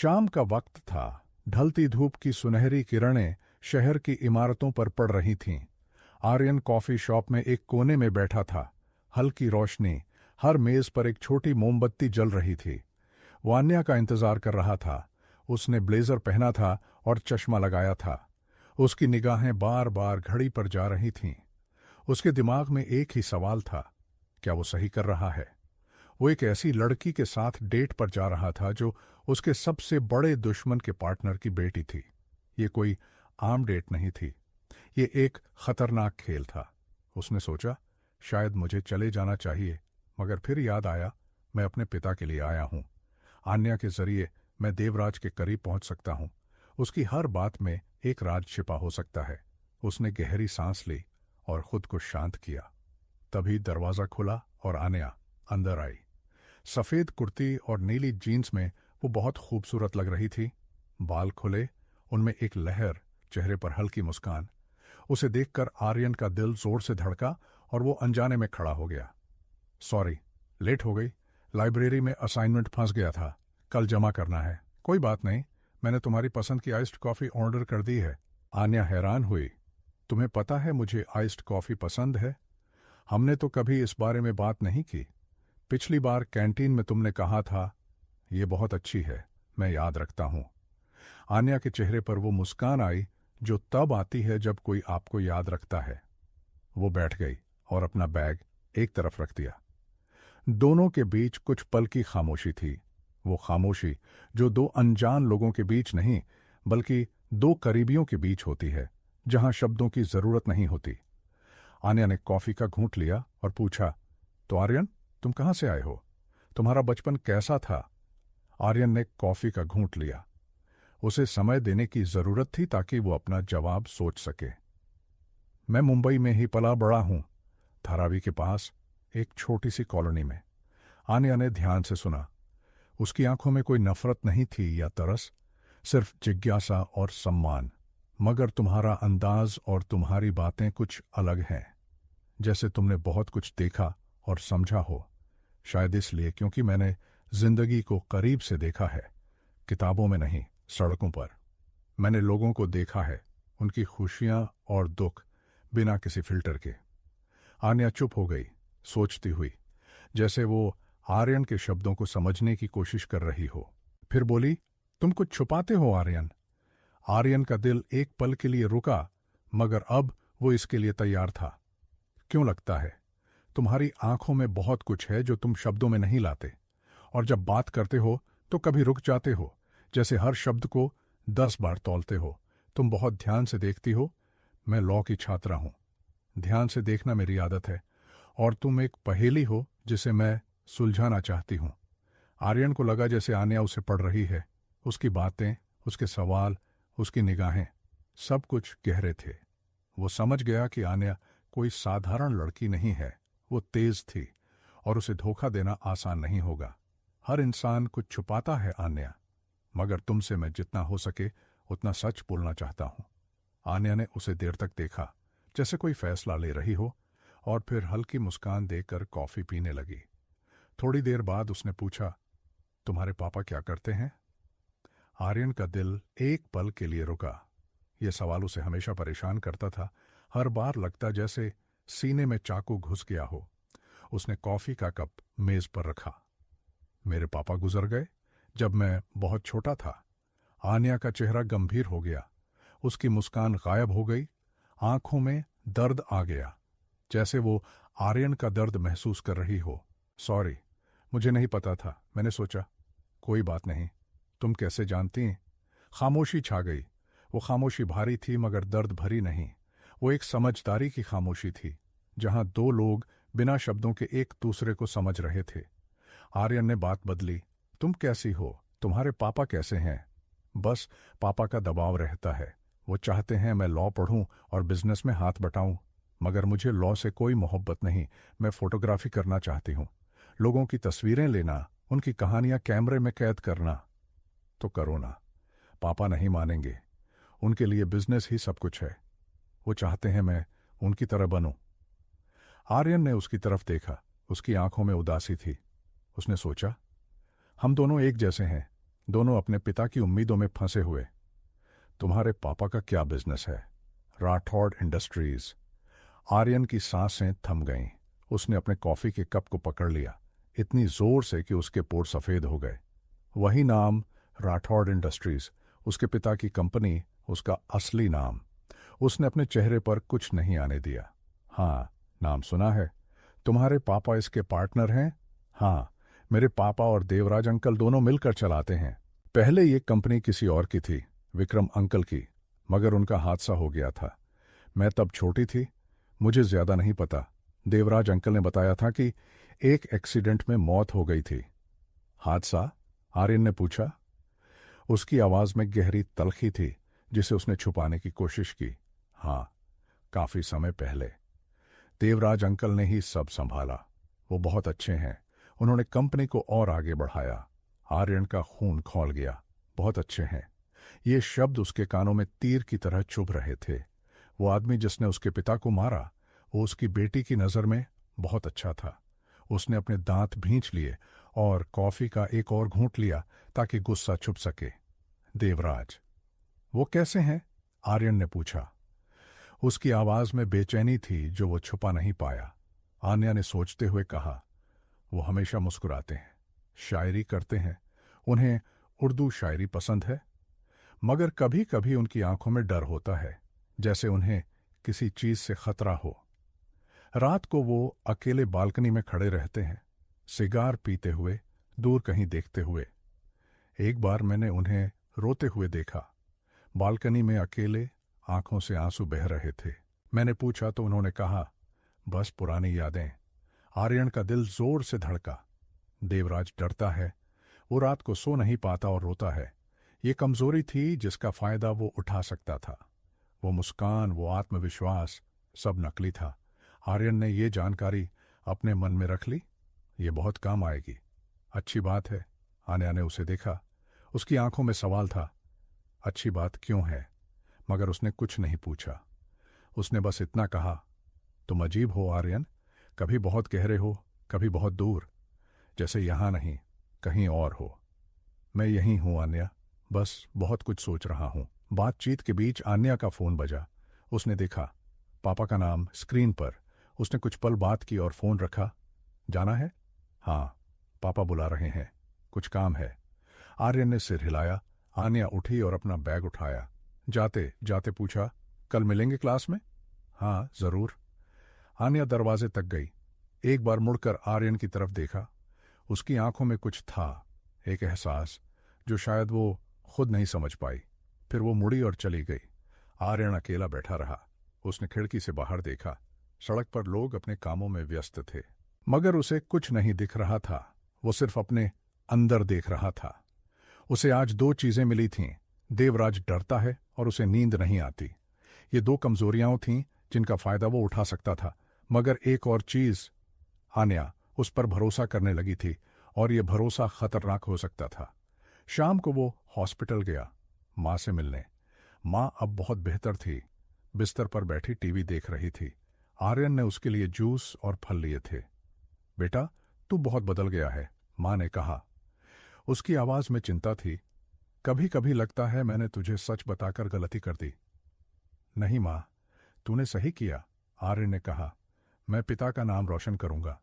शाम का वक्त था। ढलती धूप की सुनहरी किरणें शहर की इमारतों पर पड़ रही थीं। आर्यन कॉफी शॉप में एक कोने में बैठा था। हल्की रोशनी, हर मेज पर एक छोटी मोमबत्ती जल रही थी। वो अन्या का इंतजार कर रहा था। उसने ब्लेजर पहना था और चश्मा लगाया था। उसकी निगाहें बार बार घड़ी पर जा रही थीं। उसके दिमाग में एक ही सवाल था, क्या वो सही कर रहा है? वो एक ऐसी लड़की के साथ डेट पर जा रहा था जो उसके सबसे बड़े दुश्मन के पार्टनर की बेटी थी। ये कोई आम डेट नहीं थी, ये एक खतरनाक खेल था। उसने सोचा, शायद मुझे चले जाना चाहिए, मगर फिर याद आया, मैं अपने पिता के लिए आया हूं। आन्या के जरिए मैं देवराज के करीब पहुंच सकता हूं। उसकी हर बात में एक राज छिपा हो सकता है। उसने गहरी सांस ली और खुद को शांत किया। तभी दरवाजा खुला और आन्या अंदर आई। सफेद कुर्ती और नीली जीन्स में वो बहुत खूबसूरत लग रही थी। बाल खुले, उनमें एक लहर, चेहरे पर हल्की मुस्कान। उसे देखकर आर्यन का दिल जोर से धड़का और वो अनजाने में खड़ा हो गया। सॉरी, लेट हो गई। लाइब्रेरी में असाइनमेंट फंस गया था, कल जमा करना है। कोई बात नहीं, मैंने तुम्हारी पसंद की आइस्ड कॉफी ऑर्डर कर दी है। आन्या हैरान हुई। तुम्हें पता है मुझे आइस्ड कॉफी पसंद है? हमने तो कभी इस बारे में बात नहीं की। पिछली बार कैंटीन में तुमने कहा था, ये बहुत अच्छी है, मैं याद रखता हूं। आन्या के चेहरे पर वो मुस्कान आई जो तब आती है जब कोई आपको याद रखता है। वो बैठ गई और अपना बैग एक तरफ रख दिया। दोनों के बीच कुछ पल की खामोशी थी। वो खामोशी जो दो अनजान लोगों के बीच नहीं, बल्कि दो करीबियों के बीच होती है, जहां शब्दों की जरूरत नहीं होती। आन्या ने कॉफी का घूंट लिया और पूछा, तो आर्यन, तुम कहां से आए हो? तुम्हारा बचपन कैसा था? आर्यन ने कॉफी का घूंट लिया। उसे समय देने की जरूरत थी ताकि वो अपना जवाब सोच सके। मैं मुंबई में ही पला बड़ा हूं, धारावी के पास, एक छोटी सी कॉलोनी में। आन्या ने ध्यान से सुना। उसकी आंखों में कोई नफरत नहीं थी या तरस, सिर्फ जिज्ञासा और सम्मान। मगर तुम्हारा अंदाज और तुम्हारी बातें कुछ अलग हैं, जैसे तुमने बहुत कुछ देखा और समझा हो। शायद इसलिए क्योंकि मैंने जिंदगी को करीब से देखा है, किताबों में नहीं, सड़कों पर। मैंने लोगों को देखा है, उनकी खुशियां और दुख, बिना किसी फिल्टर के। आन्या चुप हो गई, सोचती हुई, जैसे वो आर्यन के शब्दों को समझने की कोशिश कर रही हो। फिर बोली, तुम कुछ छुपाते हो आर्यन? आर्यन का दिल एक पल के लिए रुका, मगर अब वो इसके लिए तैयार था। क्यों लगता है? तुम्हारी आंखों में बहुत कुछ है जो तुम शब्दों में नहीं लाते, और जब बात करते हो तो कभी रुक जाते हो, जैसे हर शब्द को 10 बार तौलते हो। तुम बहुत ध्यान से देखती हो। मैं लॉ की छात्रा हूं, ध्यान से देखना मेरी आदत है, और तुम एक पहेली हो जिसे मैं सुलझाना चाहती हूं। आर्यन को लगा जैसे आन्या उसे पढ़ रही है। उसकी बातें, उसके सवाल, उसकी निगाहें, सब कुछ गहरे थे। वो समझ गया कि आन्या कोई साधारण लड़की नहीं है। वो तेज थी और उसे धोखा देना आसान नहीं होगा। हर इंसान कुछ छुपाता है आन्या, मगर तुमसे मैं जितना हो सके उतना सच बोलना चाहता हूं। आन्या ने उसे देर तक देखा, जैसे कोई फैसला ले रही हो, और फिर हल्की मुस्कान देकर कॉफी पीने लगी। थोड़ी देर बाद उसने पूछा, तुम्हारे पापा क्या करते हैं? आर्यन का दिल एक पल के लिए रुका। यह सवाल उसे हमेशा परेशान करता था। हर बार लगता जैसे सीने में चाकू घुस गया हो। उसने कॉफी का कप मेज पर रखा। मेरे पापा गुजर गए जब मैं बहुत छोटा था। आन्या का चेहरा गंभीर हो गया। उसकी मुस्कान गायब हो गई। आंखों में दर्द आ गया, जैसे वो आर्यन का दर्द महसूस कर रही हो। सॉरी, मुझे नहीं पता था, मैंने सोचा। कोई बात नहीं, तुम कैसे जानती? खामोशी छा गई। वो खामोशी भारी थी मगर दर्द भरी नहीं। वो एक समझदारी की खामोशी थी, जहां दो लोग बिना शब्दों के एक दूसरे को समझ रहे थे। आर्यन ने बात बदली, तुम कैसी हो? तुम्हारे पापा कैसे हैं? बस पापा का दबाव रहता है। वो चाहते हैं मैं लॉ पढ़ूं और बिजनेस में हाथ बटाऊं, मगर मुझे लॉ से कोई मोहब्बत नहीं। मैं फोटोग्राफी करना चाहती हूं, लोगों की तस्वीरें लेना, उनकी कहानियां कैमरे में कैद करना। तो करो ना। पापा नहीं मानेंगे, उनके लिए बिजनेस ही सब कुछ है। वो चाहते हैं मैं उनकी तरह बनूं। आर्यन ने उसकी तरफ देखा। उसकी आंखों में उदासी थी। उसने सोचा, हम दोनों एक जैसे हैं, दोनों अपने पिता की उम्मीदों में फंसे हुए। तुम्हारे पापा का क्या बिजनेस है? राठौड़ इंडस्ट्रीज। आर्यन की सांसें थम गईं। उसने अपने कॉफी के कप को पकड़ लिया, इतनी जोर से कि उसके पोर सफेद हो गए। वही नाम, राठौड़ इंडस्ट्रीज, उसके पिता की कंपनी, उसका असली नाम। उसने अपने चेहरे पर कुछ नहीं आने दिया। हाँ, नाम सुना है। तुम्हारे पापा इसके पार्टनर हैं? हाँ, मेरे पापा और देवराज अंकल दोनों मिलकर चलाते हैं। पहले ये कंपनी किसी और की थी, विक्रम अंकल की, मगर उनका हादसा हो गया था। मैं तब छोटी थी, मुझे ज्यादा नहीं पता। देवराज अंकल ने बताया था कि एक एक्सीडेंट में मौत हो गई थी। हादसा? आर्यन ने पूछा। उसकी आवाज में गहरी तलखी थी, जिसे उसने छुपाने की कोशिश की। हाँ, काफी समय पहले। देवराज अंकल ने ही सब संभाला। वो बहुत अच्छे हैं, उन्होंने कंपनी को और आगे बढ़ाया। आर्यन का खून खौल गया। बहुत अच्छे हैं, ये शब्द उसके कानों में तीर की तरह चुभ रहे थे। वो आदमी जिसने उसके पिता को मारा, वो उसकी बेटी की नजर में बहुत अच्छा था। उसने अपने दांत भींच लिए और कॉफी का एक और घूंट लिया ताकि गुस्सा छुप सके। देवराज, वो कैसे हैं? आर्यन ने पूछा। उसकी आवाज में बेचैनी थी जो वो छुपा नहीं पाया। आन्या ने सोचते हुए कहा, वो हमेशा मुस्कुराते हैं, शायरी करते हैं, उन्हें उर्दू शायरी पसंद है, मगर कभी कभी उनकी आंखों में डर होता है, जैसे उन्हें किसी चीज से खतरा हो। रात को वो अकेले बालकनी में खड़े रहते हैं, सिगार पीते हुए, दूर कहीं देखते हुए। एक बार मैंने उन्हें रोते हुए देखा। बालकनी में अकेले, आंखों से आंसू बह रहे थे। मैंने पूछा तो उन्होंने कहा, बस पुरानी यादें। आर्यन का दिल जोर से धड़का। देवराज डरता है, वो रात को सो नहीं पाता और रोता है। ये कमजोरी थी जिसका फायदा वो उठा सकता था। वो मुस्कान, वो आत्मविश्वास, सब नकली था। आर्यन ने ये जानकारी अपने मन में रख ली, ये बहुत काम आएगी। अच्छी बात है। आन्या ने उसे देखा। उसकी आंखों में सवाल था, अच्छी बात क्यों है? मगर उसने कुछ नहीं पूछा। उसने बस इतना कहा, तुम अजीब हो आर्यन, कभी बहुत गहरे हो, कभी बहुत दूर, जैसे यहां नहीं, कहीं और हो। मैं यहीं हूं आन्या, बस बहुत कुछ सोच रहा हूं। बातचीत के बीच आन्या का फोन बजा। उसने देखा, पापा का नाम स्क्रीन पर। उसने कुछ पल बात की और फोन रखा। जाना है? हाँ, पापा बुला रहे हैं, कुछ काम है। आर्यन ने सिर हिलाया। आन्या उठी और अपना बैग उठाया। जाते जाते पूछा, कल मिलेंगे क्लास में? हाँ, जरूर। आन्या दरवाजे तक गई। एक बार मुड़कर आर्यन की तरफ देखा। उसकी आंखों में कुछ था, एक एहसास जो शायद वो खुद नहीं समझ पाई। फिर वो मुड़ी और चली गई। आर्यन अकेला बैठा रहा। उसने खिड़की से बाहर देखा। सड़क पर लोग अपने कामों में व्यस्त थे, मगर उसे कुछ नहीं दिख रहा था। वो सिर्फ अपने अंदर देख रहा था। उसे आज दो चीजें मिली थीं। देवराज डरता है और उसे नींद नहीं आती। ये दो कमजोरियां थीं जिनका फायदा वो उठा सकता था। मगर एक और चीज, आन्या उस पर भरोसा करने लगी थी, और ये भरोसा खतरनाक हो सकता था। शाम को वो हॉस्पिटल गया, मां से मिलने। मां अब बहुत बेहतर थी, बिस्तर पर बैठी टीवी देख रही थी। आर्यन ने उसके लिए जूस और फल लिए थे। बेटा, तू बहुत बदल गया है, मां ने कहा। उसकी आवाज में चिंता थी। कभी कभी लगता है मैंने तुझे सच बताकर गलती कर दी। नहीं मां, तूने सही किया, आर्यन ने कहा। मैं पिता का नाम रोशन करूंगा।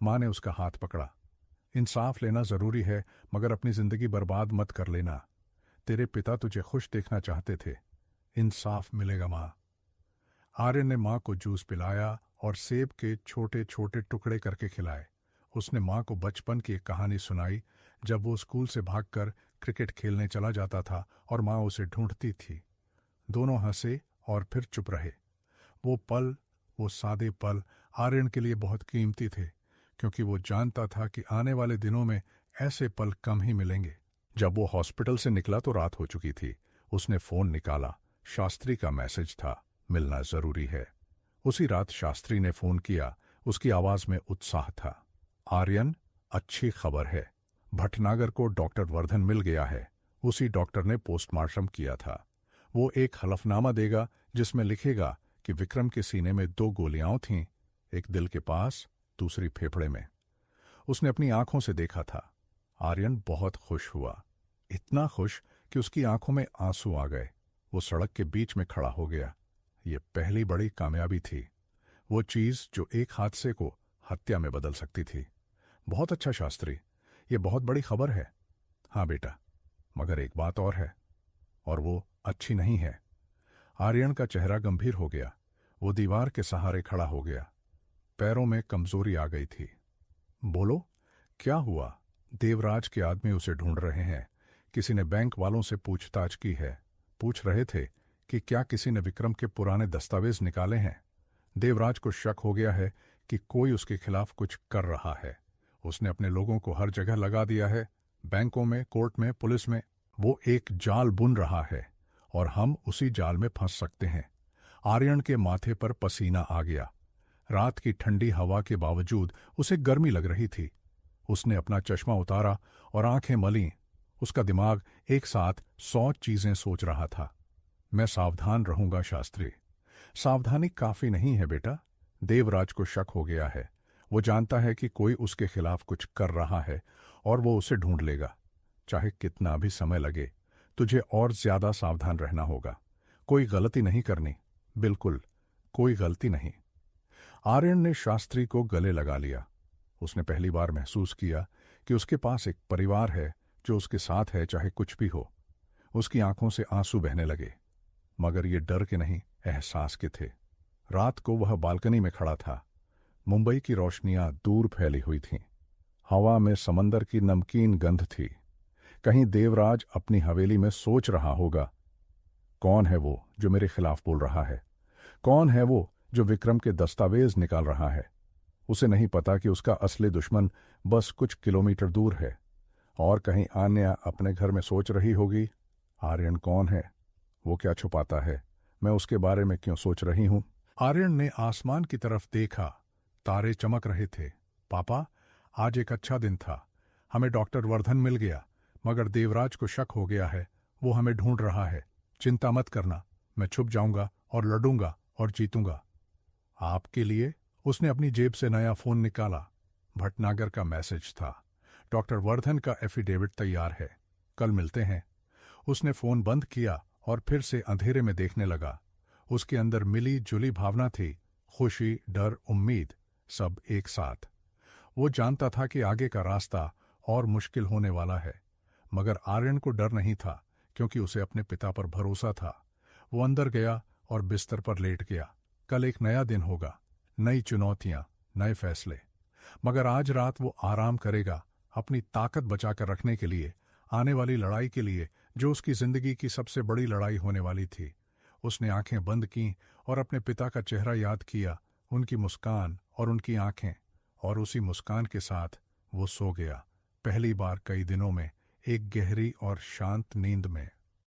मां ने उसका हाथ पकड़ा। इंसाफ लेना जरूरी है, मगर अपनी जिंदगी बर्बाद मत कर लेना। तेरे पिता तुझे खुश देखना चाहते थे। इंसाफ मिलेगा मां। आर्यन ने मां को जूस पिलाया और सेब के छोटे छोटे टुकड़े करके खिलाए। उसने मां को बचपन की एक कहानी सुनाई, जब वो स्कूल से भागकर क्रिकेट खेलने चला जाता था और मां उसे ढूंढती थी। दोनों हंसे और फिर चुप रहे। वो पल, वो सादे पल आर्यन के लिए बहुत कीमती थे, क्योंकि वो जानता था कि आने वाले दिनों में ऐसे पल कम ही मिलेंगे। जब वो हॉस्पिटल से निकला तो रात हो चुकी थी। उसने फोन निकाला। शास्त्री का मैसेज था, मिलना जरूरी है। उसी रात शास्त्री ने फोन किया। उसकी आवाज में उत्साह था। आर्यन, अच्छी खबर है। भटनागर को डॉक्टर वर्धन मिल गया है। उसी डॉक्टर ने पोस्टमार्टम किया था। वो एक हलफनामा देगा जिसमें लिखेगा कि विक्रम के सीने में 2 गोलियां थीं, एक दिल के पास, दूसरी फेफड़े में। उसने अपनी आंखों से देखा था। आर्यन बहुत खुश हुआ। इतना खुश कि उसकी आंखों में आंसू आ गए। वो सड़क के बीच में खड़ा हो गया। ये पहली बड़ी कामयाबी थी, वो चीज जो एक हादसे को हत्या में बदल सकती थी। बहुत अच्छा शास्त्री, ये बहुत बड़ी खबर है। हाँ बेटा, मगर एक बात और है, और वो अच्छी नहीं है। आर्यन का चेहरा गंभीर हो गया। वो दीवार के सहारे खड़ा हो गया। पैरों में कमजोरी आ गई थी। बोलो, क्या हुआ? देवराज के आदमी उसे ढूंढ रहे हैं। किसी ने बैंक वालों से पूछताछ की है। पूछ रहे थे कि क्या किसी ने विक्रम के पुराने दस्तावेज निकाले हैं। देवराज को शक हो गया है कि कोई उसके खिलाफ कुछ कर रहा है। उसने अपने लोगों को हर जगह लगा दिया है, बैंकों में, कोर्ट में, पुलिस में। वो एक जाल बुन रहा है और हम उसी जाल में फंस सकते हैं। आर्यन के माथे पर पसीना आ गया। रात की ठंडी हवा के बावजूद उसे गर्मी लग रही थी। उसने अपना चश्मा उतारा और आंखें मलीं। उसका दिमाग एक साथ 100 चीजें सोच रहा था। मैं सावधान रहूंगा शास्त्री। सावधानी काफी नहीं है बेटा। देवराज को शक हो गया है। वो जानता है कि कोई उसके खिलाफ कुछ कर रहा है और वो उसे ढूंढ लेगा। चाहे कितना भी समय लगे, तुझे और ज्यादा सावधान रहना होगा। कोई गलती नहीं करनी, बिल्कुल कोई गलती नहीं। आर्यन ने शास्त्री को गले लगा लिया। उसने पहली बार महसूस किया कि उसके पास एक परिवार है जो उसके साथ है, चाहे कुछ भी हो। उसकी आंखों से आंसू बहने लगे, मगर ये डर के नहीं, एहसास के थे। रात को वह बालकनी में खड़ा था। मुंबई की रोशनियां दूर फैली हुई थीं। हवा में समंदर की नमकीन गंध थी। कहीं देवराज अपनी हवेली में सोच रहा होगा, कौन है वो जो मेरे खिलाफ बोल रहा है? कौन है वो जो विक्रम के दस्तावेज निकाल रहा है? उसे नहीं पता कि उसका असली दुश्मन बस कुछ किलोमीटर दूर है। और कहीं आन्या अपने घर में सोच रही होगी, आर्यन कौन है? वो क्या छुपाता है? मैं उसके बारे में क्यों सोच रही हूं? आर्यन ने आसमान की तरफ देखा। तारे चमक रहे थे। पापा, आज एक अच्छा दिन था। हमें डॉक्टर वर्धन मिल गया, मगर देवराज को शक हो गया है। वो हमें ढूंढ रहा है। चिंता मत करना, मैं छुप जाऊंगा और लड़ूंगा और जीतूंगा। आपके लिए? उसने अपनी जेब से नया फोन निकाला। भटनागर का मैसेज था। डॉक्टर वर्धन का एफिडेविट तैयार है, कल मिलते हैं। उसने फोन बंद किया और फिर से अंधेरे में देखने लगा। उसके अंदर मिली जुली भावना थी, खुशी, डर, उम्मीद, सब एक साथ। वो जानता था कि आगे का रास्ता और मुश्किल होने वाला है, मगर आर्यन को डर नहीं था, क्योंकि उसे अपने पिता पर भरोसा था। वो अंदर गया और बिस्तर पर लेट गया। कल एक नया दिन होगा, नई चुनौतियां, नए फैसले। मगर आज रात वो आराम करेगा, अपनी ताकत बचाकर रखने के लिए, आने वाली लड़ाई के लिए, जो उसकी जिंदगी की सबसे बड़ी लड़ाई होने वाली थी। उसने आंखें बंद कीं और अपने पिता का चेहरा याद किया, उनकी मुस्कान और उनकी आंखें, और उसी मुस्कान के साथ वो सो गया, पहली बार कई दिनों में, एक गहरी और शांत नींद में।